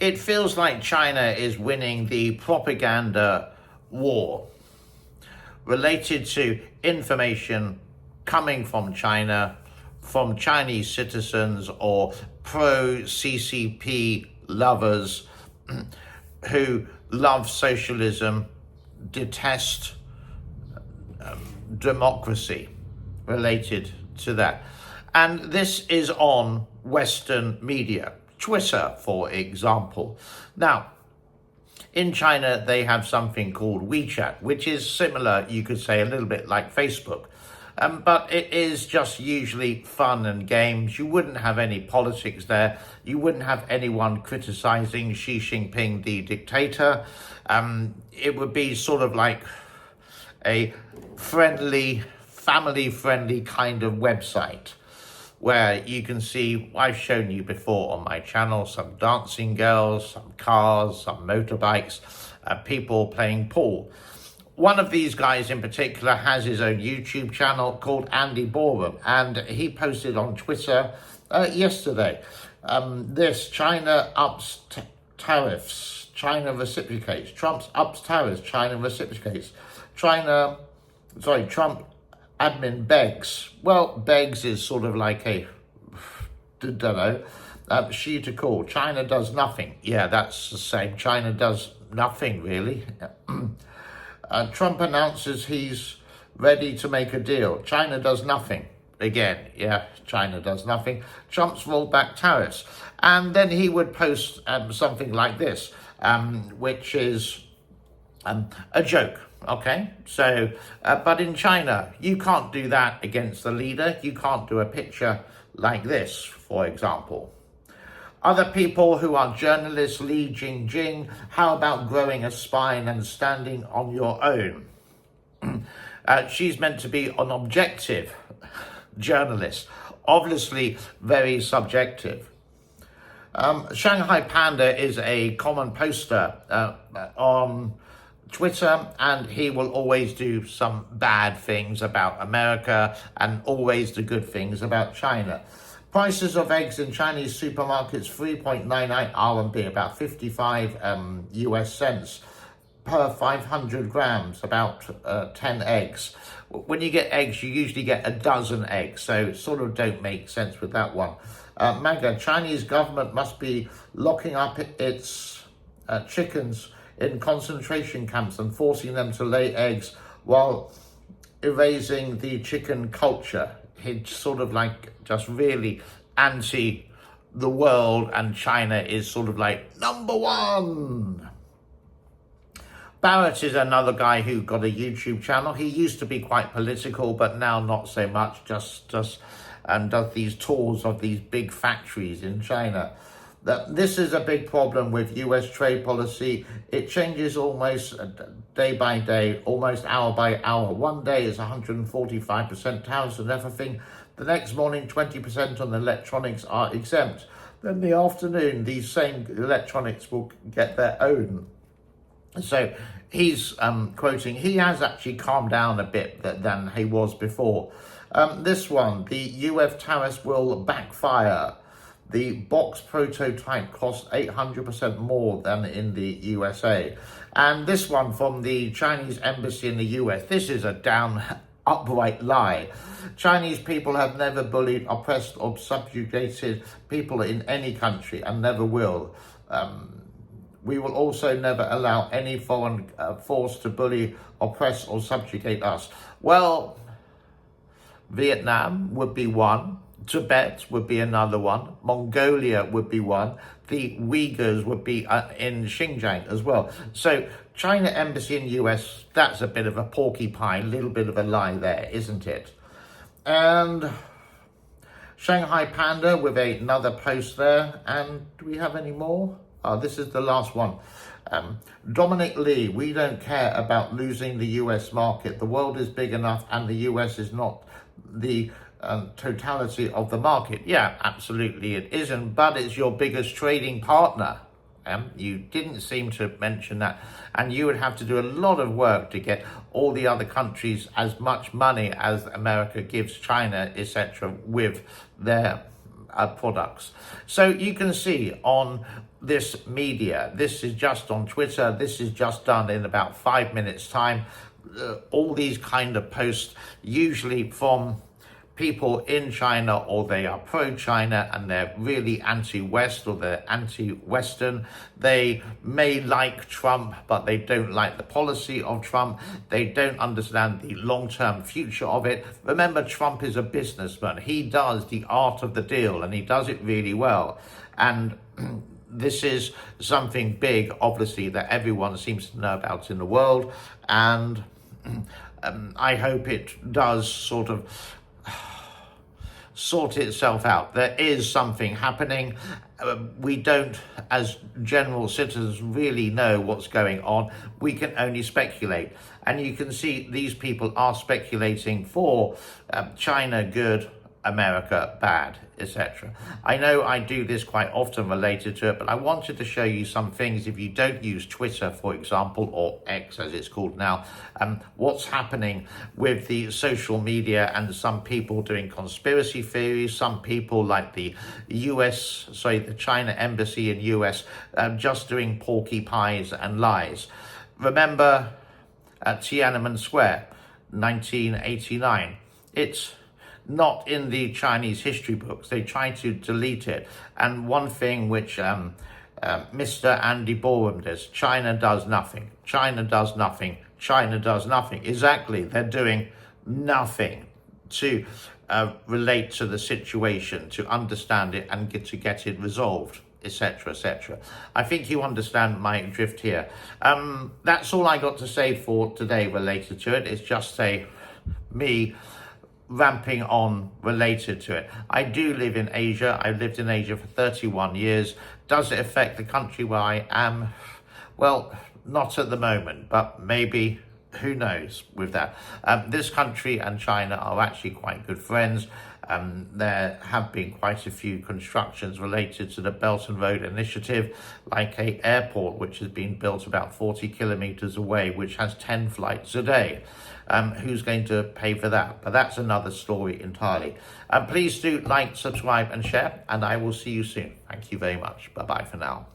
It feels like China is winning the propaganda war related to information coming from China, from Chinese citizens or pro-CCP lovers who love socialism, detest democracy related to that. And this is on Western media, Twitter, for example. Now, in China, they have something called WeChat, which is similar, you could say, a little bit like Facebook. But it is just usually fun and games. You wouldn't have any politics there. You wouldn't have anyone criticizing Xi Jinping, the dictator. It would be sort of like a friendly, family-friendly kind of website where you can see, I've shown you before on my channel, some dancing girls, some cars, some motorbikes, people playing pool. One of these guys in particular has his own YouTube channel called Andy Borum, and he posted on Twitter yesterday, this: China ups tariffs, China reciprocates. Trump ups tariffs, China reciprocates. Trump admin begs. Well, begs is sort of like a, don't know, Xi to call. China does nothing. Yeah, that's the same. China does nothing, really. Trump announces he's ready to make a deal. China does nothing. Again, yeah, China does nothing. Trump's rolled back tariffs. And then he would post something like this, which is a joke. Okay, so, but in China, you can't do that against the leader. You can't do a picture like this, for example. Other people who are journalists, Li Jingjing, how about growing a spine and standing on your own? She's meant to be an objective journalist, obviously very subjective. Shanghai Panda is a common poster on Twitter, and he will always do some bad things about America and always the good things about China. Prices of eggs in Chinese supermarkets, 3.99 RMB, about 55 US cents per 500 grams, about 10 eggs. When you get eggs, you usually get a dozen eggs, so it sort of don't make sense with that one. Manga, Chinese government must be locking up its chickens in concentration camps and forcing them to lay eggs while erasing the chicken culture. It's sort of like just really anti the world, and China is sort of like number one. Barrett is another guy who got a YouTube channel. He used to be quite political, but now not so much, just does these tours of these big factories in China. This is a big problem with US trade policy. It changes almost day by day, almost hour by hour. One day is 145% tariffs on everything. The next morning, 20% on electronics are exempt. Then in the afternoon, these same electronics will get their own. So he's quoting, he has actually calmed down a bit than he was before. This one, the UF tariffs will backfire. The box prototype costs 800% more than in the USA. And this one from the Chinese embassy in the US, this is a upright lie. Chinese people have never bullied, oppressed or subjugated people in any country and never will. We will also never allow any foreign force to bully, oppress or subjugate us. Well, Vietnam would be one. Tibet would be another one. Mongolia would be one. The Uyghurs would be in Xinjiang as well. So China embassy in US, that's a bit of a porcupine, a little bit of a lie there, isn't it? And Shanghai Panda with another post there. And do we have any more? Oh, this is the last one. Dominic Lee, we don't care about losing the US market. The world is big enough and the US is not the totality of the market. Yeah, absolutely it isn't, but it's your biggest trading partner. You didn't seem to mention that, and you would have to do a lot of work to get all the other countries as much money as America gives China, etc., with their products. So you can see on this media, this is just on Twitter, this is just done in about 5 minutes time, all these kind of posts, usually from people in China, or they are pro-China and they're really anti-West, or they're anti-Western. They may like Trump, but they don't like the policy of Trump. They don't understand the long-term future of it. Remember, Trump is a businessman. He does the art of the deal, and he does it really well. And this is something big, obviously, that everyone seems to know about in the world. And I hope it does sort of sort itself out. There is something happening. We don't, as general citizens, really know what's going on. We can only speculate. And you can see these people are speculating for China good, America bad, etc. I know I do this quite often related to it, but I wanted to show you some things. If you don't use Twitter, for example, or X as it's called now, what's happening with the social media, and some people doing conspiracy theories, some people like the the China embassy in US, just doing porcupines and lies. Remember at Tiananmen Square, 1989, it's not in the Chinese history books. They try to delete it. And one thing which Mr. Andy Borum does, China does nothing. China does nothing. China does nothing. Exactly. They're doing nothing to relate to the situation, to understand it and to get it resolved, etc., etc. I think you understand my drift here. That's all I got to say for today related to it. It's just me ramping on related to it. I do live in Asia. I've lived in Asia for 31 years. Does it affect the country where I am? Well, not at the moment, but maybe, who knows with that. This country and China are actually quite good friends. There have been quite a few constructions related to the Belt and Road Initiative, like an airport which has been built about 40 kilometers away, which has 10 flights a day. Who's going to pay for that? But that's another story entirely. Please do like, subscribe and share, and I will see you soon. Thank you very much. Bye-bye for now.